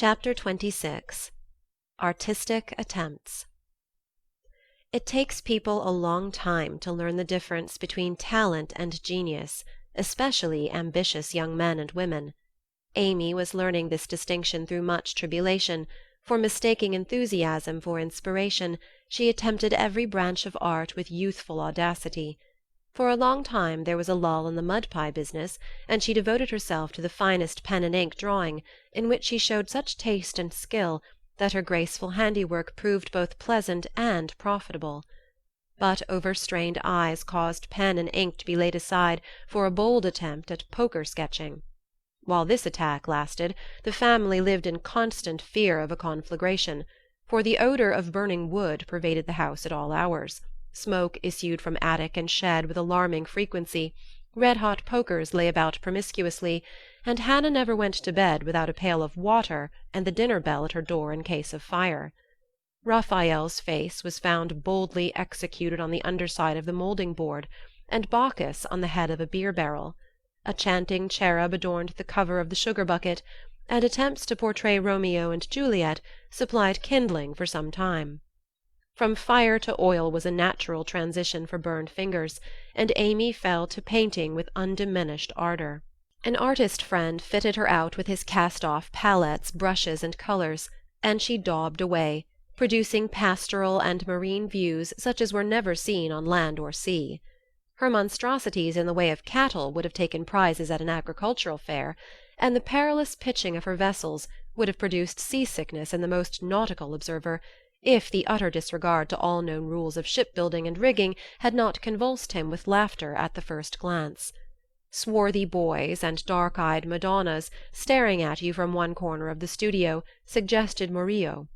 Chapter 26. Artistic Attempts. It takes people a long time to learn the difference between talent and genius, especially ambitious young men and women. Amy was learning this distinction through much tribulation, for mistaking enthusiasm for inspiration, she attempted every branch of art with youthful audacity. For a long time there was a lull in the mud-pie business, and she devoted herself to the finest pen-and-ink drawing, in which she showed such taste and skill that her graceful handiwork proved both pleasant and profitable. But overstrained eyes caused pen and ink to be laid aside for a bold attempt at poker-sketching. While this attack lasted, the family lived in constant fear of a conflagration, for the odor of burning wood pervaded the house at all hours. Smoke issued from attic and shed with alarming frequency, red-hot pokers lay about promiscuously, and Hannah never went to bed without a pail of water and the dinner-bell at her door in case of fire. Raphael's face was found boldly executed on the underside of the moulding-board, and Bacchus on the head of a beer-barrel. A chanting cherub adorned the cover of the sugar-bucket, and attempts to portray Romeo and Juliet supplied kindling for some time. From fire to oil was a natural transition for burned fingers, and Amy fell to painting with undiminished ardor. An artist friend fitted her out with his cast-off palettes, brushes, and colors, and she daubed away, producing pastoral and marine views such as were never seen on land or sea. Her monstrosities in the way of cattle would have taken prizes at an agricultural fair, and the perilous pitching of her vessels would have produced seasickness in the most nautical observer, if the utter disregard to all known rules of shipbuilding and rigging had not convulsed him with laughter at the first glance. Swarthy boys and dark-eyed Madonnas staring at you from one corner of the studio suggested Murillo.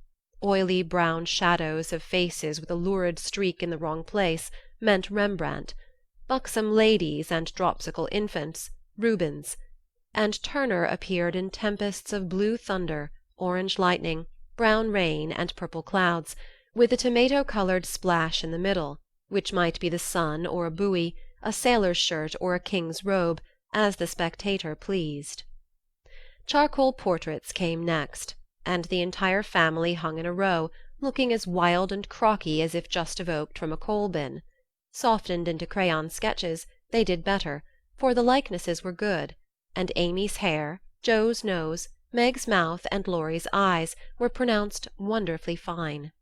Oily brown shadows of faces with a lurid streak in the wrong place meant Rembrandt. Buxom ladies and dropsical infants, Rubens. And Turner appeared in tempests of blue thunder, orange lightning, brown rain, and purple clouds, with a tomato-colored splash in the middle, which might be the sun or a buoy, a sailor's shirt or a king's robe, as the spectator pleased. Charcoal portraits came next, and the entire family hung in a row, looking as wild and crocky as if just evoked from a coal-bin. Softened into crayon sketches, they did better, for the likenesses were good, and Amy's hair, Joe's nose, Meg's mouth, and Laurie's eyes were pronounced wonderfully fine.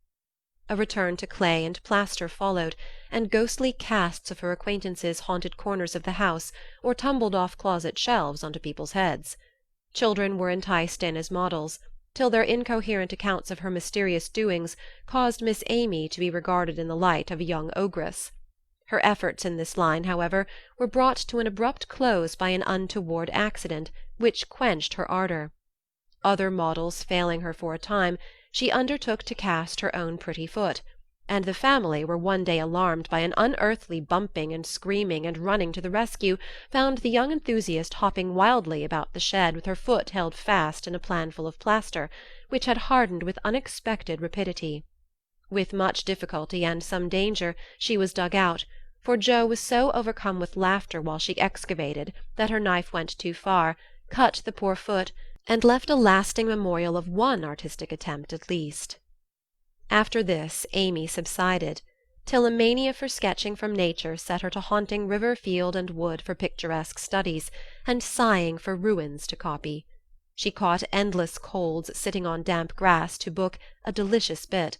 A return to clay and plaster followed, and ghostly casts of her acquaintances haunted corners of the house or tumbled off closet shelves onto people's heads. Children were enticed in as models, till their incoherent accounts of her mysterious doings caused Miss Amy to be regarded in the light of a young ogress. Her efforts in this line, however, were brought to an abrupt close by an untoward accident, which quenched her ardor. Other models failing her for a time, she undertook to cast her own pretty foot, and the family were one day alarmed by an unearthly bumping and screaming, and running to the rescue, found the young enthusiast hopping wildly about the shed with her foot held fast in a planful of plaster, which had hardened with unexpected rapidity. With much difficulty and some danger she was dug out, for Joe was so overcome with laughter while she excavated that her knife went too far, cut the poor foot, and left a lasting memorial of one artistic attempt at least. After this Amy subsided, till a mania for sketching from nature set her to haunting river, field, and wood for picturesque studies, and sighing for ruins to copy. She caught endless colds sitting on damp grass to book a delicious bit,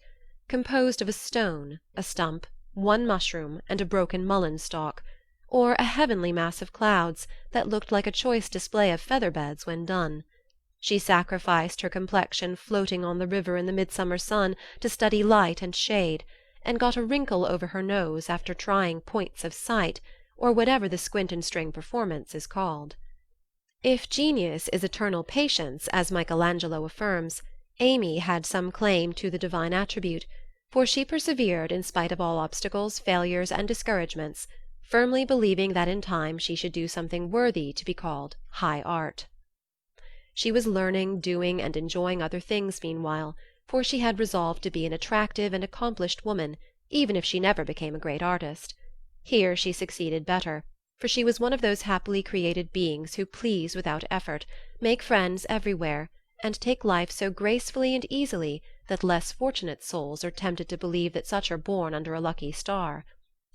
composed of a stone, a stump, one mushroom, and a broken mullein stalk, or a heavenly mass of clouds that looked like a choice display of feather-beds when done. She sacrificed her complexion floating on the river in the midsummer sun to study light and shade, and got a wrinkle over her nose after trying points of sight, or whatever the squint-and-string performance is called. If genius is eternal patience, as Michelangelo affirms, Amy had some claim to the divine attribute, for she persevered in spite of all obstacles, failures, and discouragements, firmly believing that in time she should do something worthy to be called high art. She was learning, doing, and enjoying other things meanwhile, for she had resolved to be an attractive and accomplished woman, even if she never became a great artist. Here she succeeded better, for she was one of those happily created beings who please without effort, make friends everywhere, and take life so gracefully and easily that less fortunate souls are tempted to believe that such are born under a lucky star.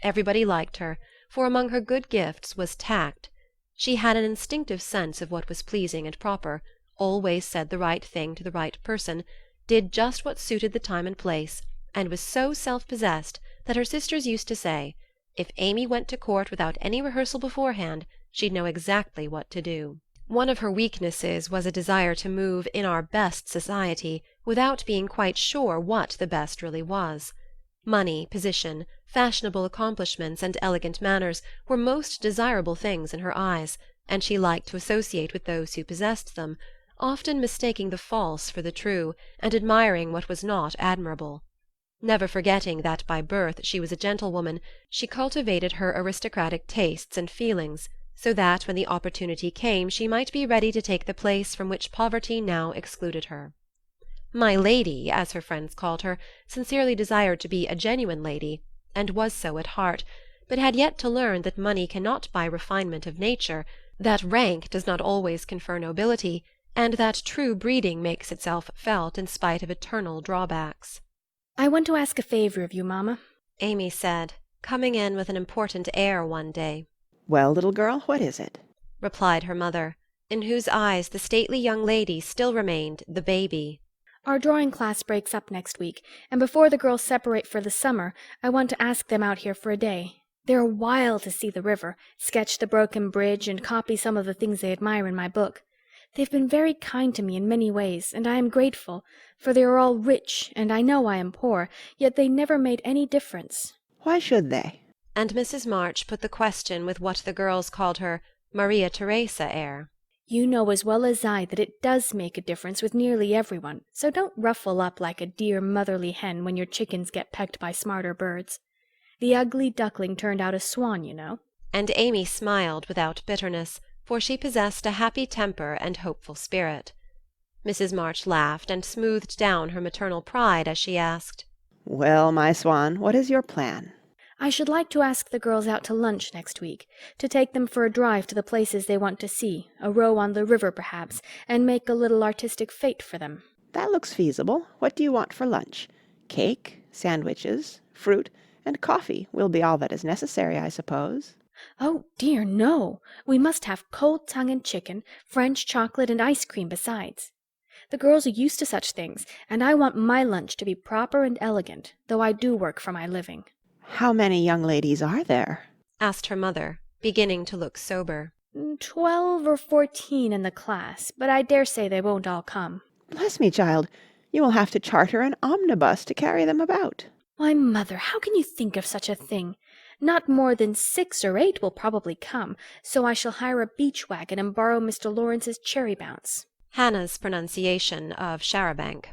Everybody liked her, for among her good gifts was tact. She had an instinctive sense of what was pleasing and proper, always said the right thing to the right person, did just what suited the time and place, and was so self-possessed that her sisters used to say, if Amy went to court without any rehearsal beforehand, she'd know exactly what to do. One of her weaknesses was a desire to move in our best society without being quite sure what the best really was. Money, position, fashionable accomplishments, and elegant manners were most desirable things in her eyes, and she liked to associate with those who possessed them, often mistaking the false for the true, and admiring what was not admirable. Never forgetting that by birth she was a gentlewoman, she cultivated her aristocratic tastes and feelings, so that when the opportunity came she might be ready to take the place from which poverty now excluded her. My lady, as her friends called her, sincerely desired to be a genuine lady, and was so at heart, but had yet to learn that money cannot buy refinement of nature, that rank does not always confer nobility, and that true breeding makes itself felt in spite of eternal drawbacks. "I want to ask a favor of you, Mamma," Amy said, coming in with an important air one day. "Well, little girl, what is it?" replied her mother, in whose eyes the stately young lady still remained the baby. "Our drawing class breaks up next week, and before the girls separate for the summer, I want to ask them out here for a day. They're wild to see the river, sketch the broken bridge, and copy some of the things they admire in my book. They've been very kind to me in many ways, and I am grateful, for they are all rich, and I know I am poor, yet they never made any difference." "Why should they?" And Mrs. March put the question with what the girls called her Maria Theresa air. "You know as well as I that it does make a difference with nearly everyone, so don't ruffle up like a dear motherly hen when your chickens get pecked by smarter birds. The ugly duckling turned out a swan, you know." And Amy smiled without bitterness, for she possessed a happy temper and hopeful spirit. Mrs. March laughed and smoothed down her maternal pride as she asked, "Well, my swan, what is your plan?" "I should like to ask the girls out to lunch next week, to take them for a drive to the places they want to see, a row on the river perhaps, and make a little artistic fete for them." "That looks feasible. What do you want for lunch? Cake, sandwiches, fruit, and coffee will be all that is necessary, I suppose." "Oh, dear, no! We must have cold tongue and chicken, French chocolate, and ice cream besides. The girls are used to such things, and I want my lunch to be proper and elegant, though I do work for my living." "How many young ladies are there?" asked her mother, beginning to look sober. 12 or 14 in the class, but I dare say they won't all come." "Bless me, child, you will have to charter an omnibus to carry them about." "Why, Mother, how can you think of such a thing? Not more than 6 or 8 will probably come, so I shall hire a beach wagon and borrow Mr. Lawrence's cherry bounce." Hannah's pronunciation of charabanc.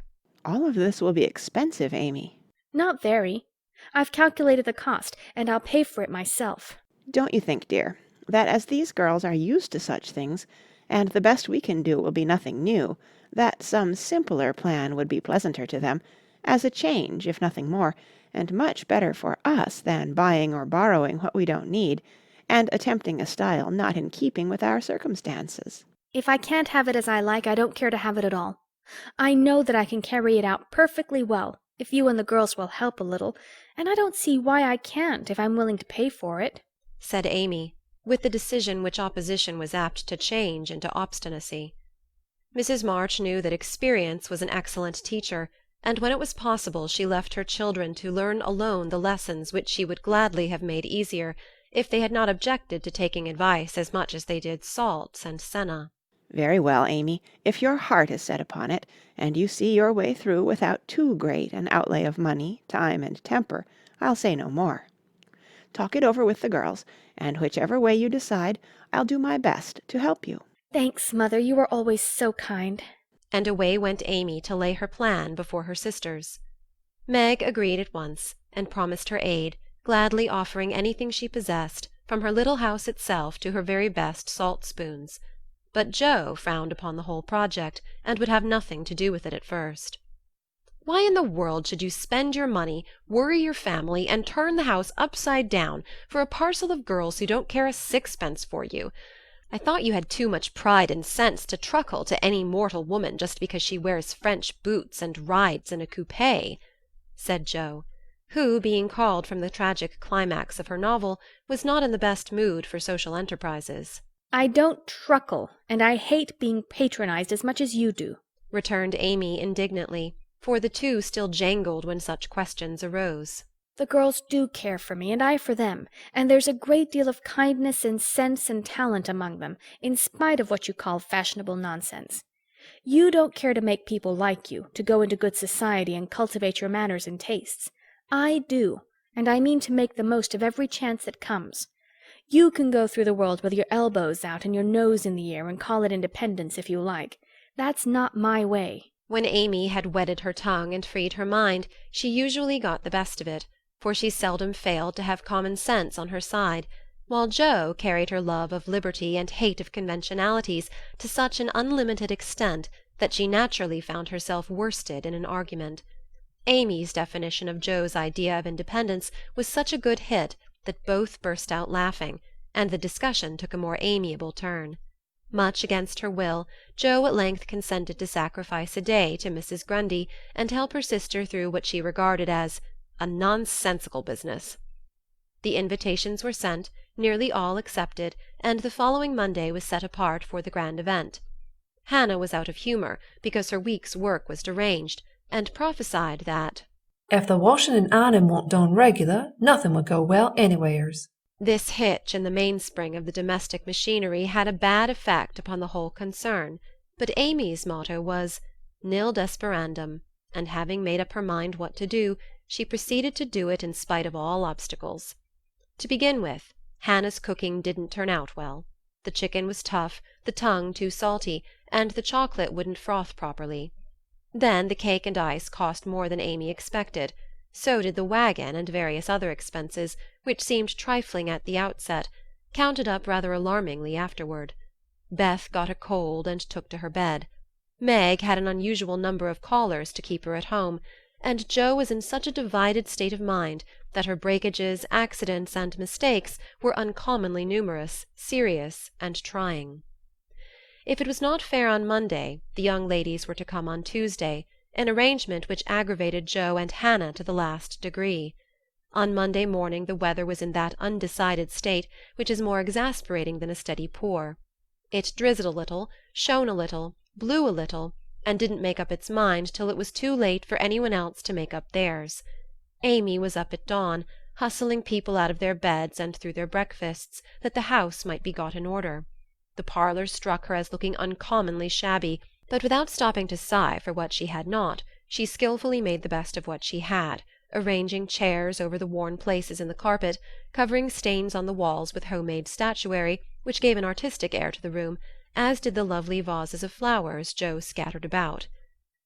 "All of this will be expensive, Amy." "Not very. I've calculated the cost, and I'll pay for it myself." "Don't you think, dear, that as these girls are used to such things, and the best we can do will be nothing new, that some simpler plan would be pleasanter to them, as a change, if nothing more, and much better for us than buying or borrowing what we don't need, and attempting a style not in keeping with our circumstances?" "If I can't have it as I like, I don't care to have it at all. I know that I can carry it out perfectly well, if you and the girls will help a little, and I don't see why I can't if I'm willing to pay for it," said Amy, with the decision which opposition was apt to change into obstinacy. Mrs. March knew that experience was an excellent teacher, and when it was possible she left her children to learn alone the lessons which she would gladly have made easier, if they had not objected to taking advice as much as they did salts and senna. "Very well, Amy, if your heart is set upon it, and you see your way through without too great an outlay of money, time, and temper, I'll say no more. Talk it over with the girls, and whichever way you decide, I'll do my best to help you." "Thanks, Mother, you are always so kind." And away went Amy to lay her plan before her sisters. Meg agreed at once, and promised her aid, gladly offering anything she possessed, from her little house itself to her very best salt-spoons. But Joe frowned upon the whole project, and would have nothing to do with it at first. "Why in the world should you spend your money, worry your family, and turn the house upside down for a parcel of girls who don't care a sixpence for you? I thought you had too much pride and sense to truckle to any mortal woman just because she wears French boots and rides in a coupe," said Joe, who, being called from the tragic climax of her novel, was not in the best mood for social enterprises. "I don't truckle, and I hate being patronized as much as you do," returned Amy indignantly, for the two still jangled when such questions arose. "The girls do care for me, and I for them, and there's a great deal of kindness and sense and talent among them, in spite of what you call fashionable nonsense. You don't care to make people like you, to go into good society and cultivate your manners and tastes. I do, and I mean to make the most of every chance that comes. You can go through the world with your elbows out and your nose in the air and call it independence if you like. That's not my way." When Amy had wetted her tongue and freed her mind, she usually got the best of it, for she seldom failed to have common sense on her side, while Jo carried her love of liberty and hate of conventionalities to such an unlimited extent that she naturally found herself worsted in an argument. Amy's definition of Jo's idea of independence was such a good hit that both burst out laughing, and the discussion took a more amiable turn. Much against her will, Jo at length consented to sacrifice a day to Mrs. Grundy and help her sister through what she regarded as a nonsensical business. The invitations were sent, nearly all accepted, and the following Monday was set apart for the grand event. Hannah was out of humour because her week's work was deranged, and prophesied that "If the washing and ironing weren't done regular, nothing would go well anywheres." this hitch in the mainspring of the domestic machinery had a bad effect upon the whole concern, but Amy's motto was nil desperandum, and having made up her mind what to do, she proceeded to do it in spite of all obstacles. To begin with, Hannah's cooking didn't turn out well. The chicken was tough, the tongue too salty, and the chocolate wouldn't froth properly. Then the cake and ice cost more than Amy expected. So did the wagon and various other expenses, which seemed trifling at the outset, counted up rather alarmingly afterward. Beth got a cold and took to her bed. Meg had an unusual number of callers to keep her at home, and Jo was in such a divided state of mind that her breakages, accidents, and mistakes were uncommonly numerous, serious, and trying. If it was not fair on Monday, the young ladies were to come on Tuesday, an arrangement which aggravated Jo and Hannah to the last degree. On Monday morning the weather was in that undecided state which is more exasperating than a steady pour. It drizzled a little, shone a little, blew a little, and didn't make up its mind till it was too late for anyone else to make up theirs. Amy was up at dawn, hustling people out of their beds and through their breakfasts, that the house might be got in order. The parlour struck her as looking uncommonly shabby, but without stopping to sigh for what she had not, she skilfully made the best of what she had, arranging chairs over the worn places in the carpet, covering stains on the walls with home-made statuary, which gave an artistic air to the room, as did the lovely vases of flowers Jo scattered about.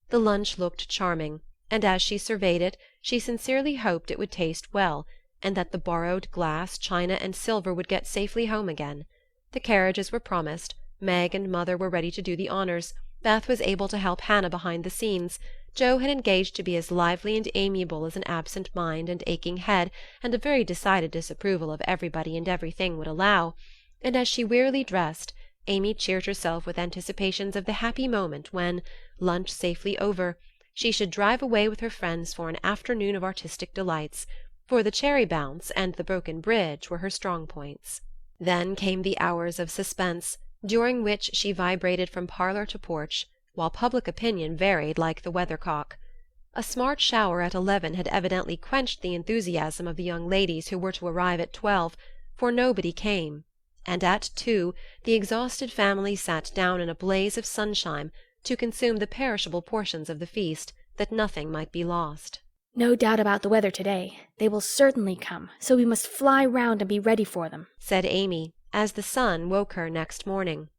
The lunch looked charming, and as she surveyed it, she sincerely hoped it would taste well, and that the borrowed glass, china, and silver would get safely home again. The carriages were promised, Meg and Mother were ready to do the honours, Beth was able to help Hannah behind the scenes, Jo had engaged to be as lively and amiable as an absent mind and aching head and a very decided disapproval of everybody and everything would allow, and as she wearily dressed, Amy cheered herself with anticipations of the happy moment when, lunch safely over, she should drive away with her friends for an afternoon of artistic delights, for the cherry bounce and the broken bridge were her strong points. Then came the hours of suspense, during which she vibrated from parlour to porch, while public opinion varied like the weathercock. A smart shower at 11 had evidently quenched the enthusiasm of the young ladies who were to arrive at 12, for nobody came, and at 2 the exhausted family sat down in a blaze of sunshine to consume the perishable portions of the feast, that nothing might be lost. "No doubt about the weather today. They will certainly come, so we must fly round and be ready for them," said Amy, as the sun woke her next morning.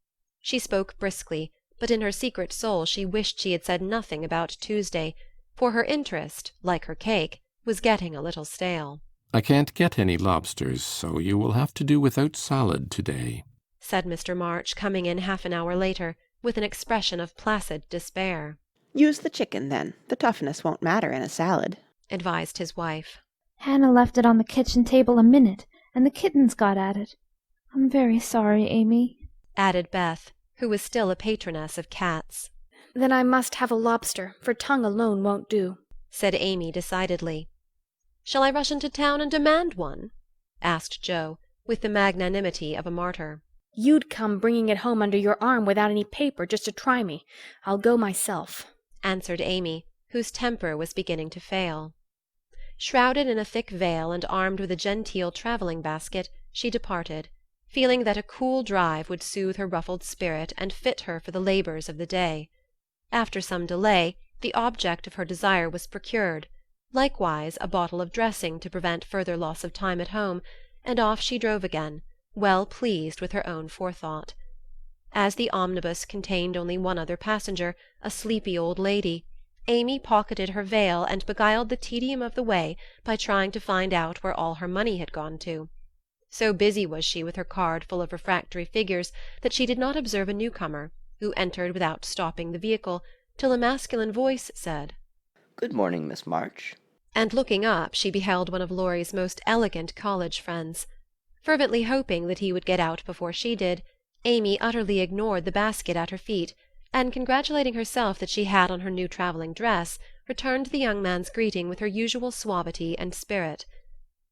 She spoke briskly, but in her secret soul she wished she had said nothing about Tuesday, for her interest, like her cake, was getting a little stale. "I can't get any lobsters, so you will have to do without salad to-day," said Mr. March, coming in half an hour later, with an expression of placid despair. "Use the chicken, then. The toughness won't matter in a salad," advised his wife. "Hannah left it on the kitchen table a minute, and the kittens got at it. I'm very sorry, Amy," added Beth, who was still a patroness of cats. Then I must have a lobster, for tongue alone won't do, said Amy decidedly. Shall I rush into town and demand one? asked Joe, with the magnanimity of a martyr. You'd come bringing it home under your arm without any paper just to try me. I'll go myself, answered Amy, whose temper was beginning to fail. Shrouded in a thick veil and armed with a genteel travelling basket, she departed, feeling that a cool drive would soothe her ruffled spirit and fit her for the labours of the day. After some delay, the object of her desire was procured, likewise a bottle of dressing to prevent further loss of time at home, and off she drove again, well pleased with her own forethought. As the omnibus contained only one other passenger, a sleepy old lady, Amy pocketed her veil and beguiled the tedium of the way by trying to find out where all her money had gone to. So busy was she with her card full of refractory figures that she did not observe a newcomer, who entered without stopping the vehicle, till a masculine voice said, "Good morning, Miss March." And looking up she beheld one of Laurie's most elegant college friends. Fervently hoping that he would get out before she did, Amy utterly ignored the basket at her feet, and congratulating herself that she had on her new travelling dress, returned the young man's greeting with her usual suavity and spirit.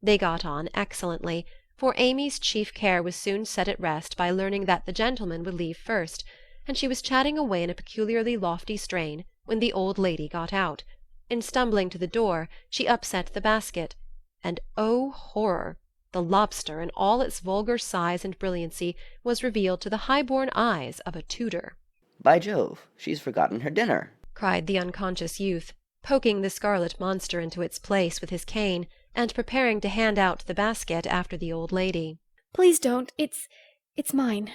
They got on excellently, for Amy's chief care was soon set at rest by learning that the gentleman would leave first, and she was chatting away in a peculiarly lofty strain when the old lady got out. In stumbling to the door, she upset the basket, and oh horror! The lobster, in all its vulgar size and brilliancy, was revealed to the high-born eyes of a tutor. "By Jove, she's forgotten her dinner," cried the unconscious youth, poking the scarlet monster into its place with his cane, and preparing to hand out the basket after the old lady. Please don't. It's mine,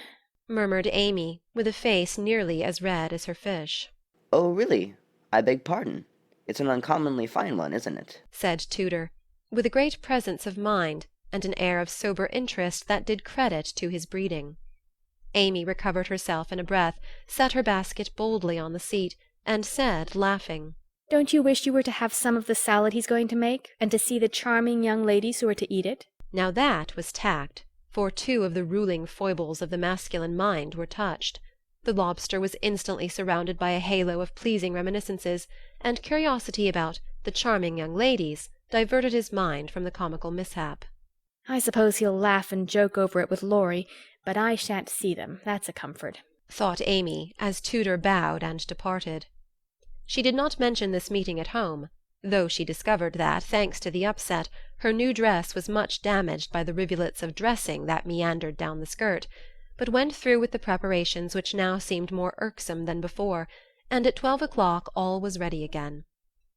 murmured Amy, with a face nearly as red as her fish. "Oh, really? I beg pardon. It's an uncommonly fine one, isn't it?" said Tudor, with a great presence of mind and an air of sober interest that did credit to his breeding. Amy recovered herself in a breath, set her basket boldly on the seat, and said, laughing, Don't you wish you were to have some of the salad he's going to make, and to see the charming young ladies who are to eat it? Now that was tact, for two of the ruling foibles of the masculine mind were touched. The lobster was instantly surrounded by a halo of pleasing reminiscences, and curiosity about the charming young ladies diverted his mind from the comical mishap. I suppose he'll laugh and joke over it with Laurie, but I shan't see them, that's a comfort, thought Amy, as Tudor bowed and departed. She did not mention this meeting at home, though she discovered that, thanks to the upset, her new dress was much damaged by the rivulets of dressing that meandered down the skirt, but went through with the preparations which now seemed more irksome than before, and at 12 o'clock all was ready again.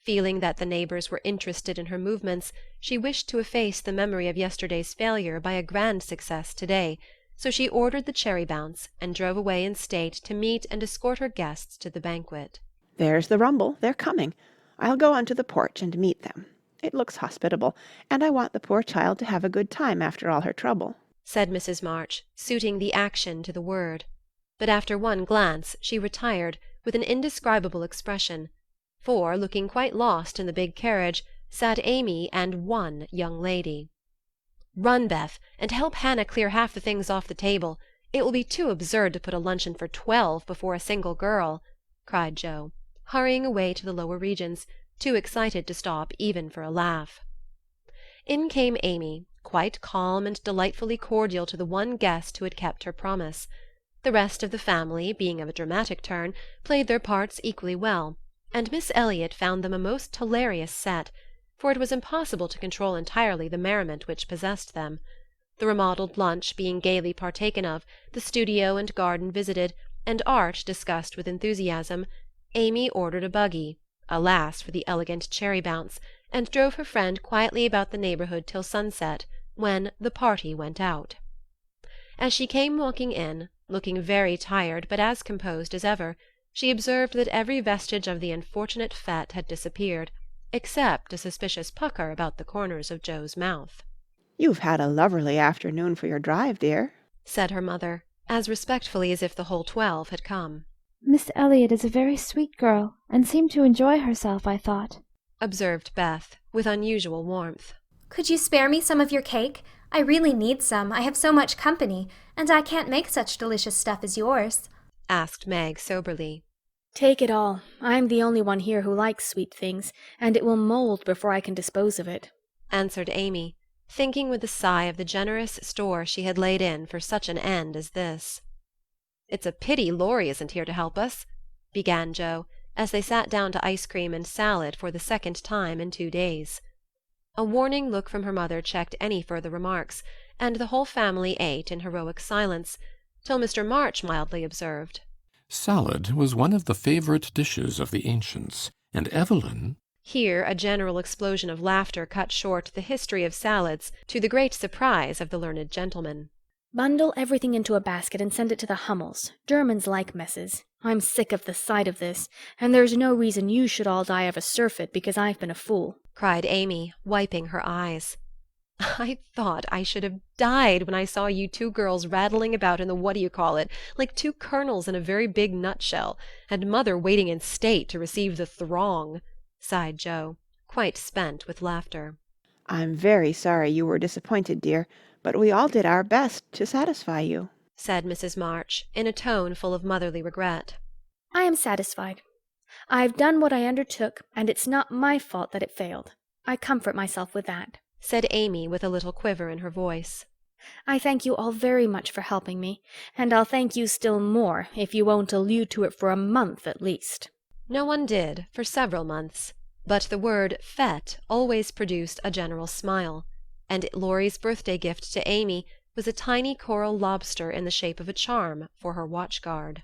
Feeling that the neighbours were interested in her movements, she wished to efface the memory of yesterday's failure by a grand success to-day, so she ordered the cherry bounce and drove away in state to meet and escort her guests to the banquet. There's the rumble. They're coming. I'll go onto the porch and meet them. It looks hospitable, and I want the poor child to have a good time after all her trouble, said Mrs. March, suiting the action to the word. But after one glance she retired, with an indescribable expression, for, looking quite lost in the big carriage, sat Amy and one young lady. "Run, Beth, and help Hannah clear half the things off the table. It will be too absurd to put a luncheon for 12 before a single girl," cried Joe, hurrying away to the lower regions, too excited to stop even for a laugh. In came Amy, quite calm and delightfully cordial to the one guest who had kept her promise. The rest of the family, being of a dramatic turn, played their parts equally well, and Miss Elliot found them a most hilarious set, for it was impossible to control entirely the merriment which possessed them. The remodelled lunch being gaily partaken of, the studio and garden visited, and art discussed with enthusiasm, Amy ordered a buggy, alas for the elegant cherry bounce, and drove her friend quietly about the neighbourhood till sunset, when the party went out. As she came walking in, looking very tired but as composed as ever, she observed that every vestige of the unfortunate fete had disappeared, except a suspicious pucker about the corners of Joe's mouth. "You've had a lovely afternoon for your drive, dear," said her mother, as respectfully as if the whole 12 had come. "Miss Elliot is a very sweet girl, and seemed to enjoy herself, I thought," observed Beth, with unusual warmth. "Could you spare me some of your cake? I really need some. I have so much company, and I can't make such delicious stuff as yours," asked Meg soberly. Take it all. I'm the only one here who likes sweet things, and it will mold before I can dispose of it," answered Amy, thinking with a sigh of the generous store she had laid in for such an end as this. "It's a pity Laurie isn't here to help us," began Joe, as they sat down to ice cream and salad for the second time in 2 days. A warning look from her mother checked any further remarks, and the whole family ate in heroic silence, till Mr. March mildly observed, Salad was one of the favourite dishes of the ancients, and Evelyn— Here a general explosion of laughter cut short the history of salads, to the great surprise of the learned gentleman. "Bundle everything into a basket and send it to the Hummels. Germans like messes. I'm sick of the sight of this, and there's no reason you should all die of a surfeit because I've been a fool," cried Amy, wiping her eyes. "I thought I should have died when I saw you 2 girls rattling about in the what-do-you-call-it, like 2 kernels in a very big nutshell, and mother waiting in state to receive the throng," sighed Joe, quite spent with laughter. I'm very sorry you were disappointed, dear, but we all did our best to satisfy you," said Mrs. March, in a tone full of motherly regret. "I am satisfied. I've done what I undertook, and it's not my fault that it failed. I comfort myself with that," said Amy with a little quiver in her voice. "I thank you all very much for helping me, and I'll thank you still more if you won't allude to it for a month at least." No one did for several months, but the word fête always produced a general smile, and Laurie's birthday gift to Amy was a tiny coral lobster in the shape of a charm for her watch-guard.